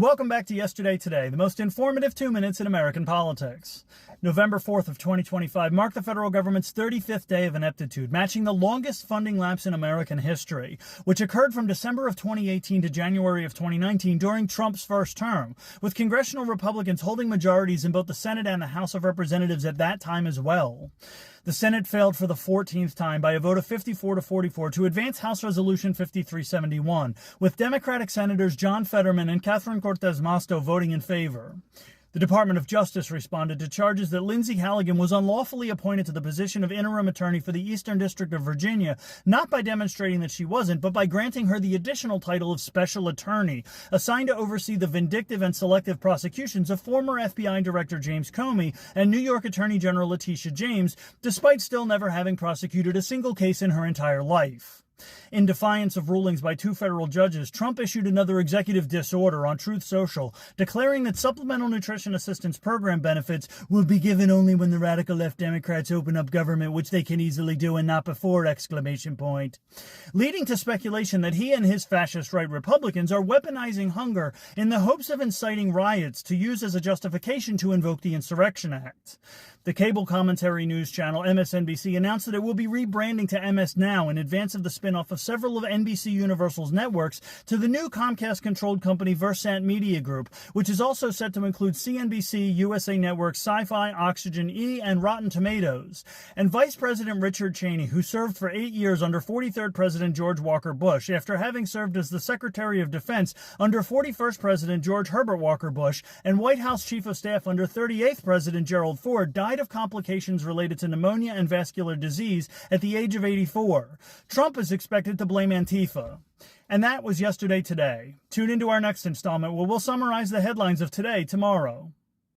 Welcome back to Yesterday Today, the most informative 2 minutes in American politics. November 4th of 2025 marked the federal government's 35th day of ineptitude, matching the longest funding lapse in American history, which occurred from December of 2018 to January of 2019 during Trump's first term, with congressional Republicans holding majorities in both the Senate and the House of Representatives at that time as well. The Senate failed for the 14th time by a vote of 54 to 44 to advance House Resolution 5371, with Democratic Senators John Fetterman and Catherine Cortez Masto voting in favor. The Department of Justice responded to charges that Lindsey Halligan was unlawfully appointed to the position of interim attorney for the Eastern District of Virginia, not by demonstrating that she wasn't, but by granting her the additional title of special attorney, assigned to oversee the vindictive and selective prosecutions of former FBI Director James Comey and New York Attorney General Letitia James, despite still never having prosecuted a single case in her entire life. In defiance of rulings by two federal judges, Trump issued another executive disorder on Truth Social, declaring that supplemental nutrition assistance program benefits will be given only when the radical left Democrats open up government, which they can easily do and not before! Leading to speculation that he and his fascist right Republicans are weaponizing hunger in the hopes of inciting riots to use as a justification to invoke the Insurrection Act. The cable commentary news channel MSNBC announced that it will be rebranding to MS Now in advance of the spin-off of several of NBC Universal's networks to the new Comcast-controlled company Versant Media Group, which is also set to include CNBC, USA Network, Sci-Fi, Oxygen E, and Rotten Tomatoes. And Vice President Richard Cheney, who served for 8 years under 43rd President George Walker Bush, after having served as the Secretary of Defense under 41st President George Herbert Walker Bush and White House Chief of Staff under 38th President Gerald Ford, died of complications related to pneumonia and vascular disease at the age of 84. Trump is expected to blame Antifa. And that was Yesterday Today. Tune into our next installment where we'll summarize the headlines of today tomorrow.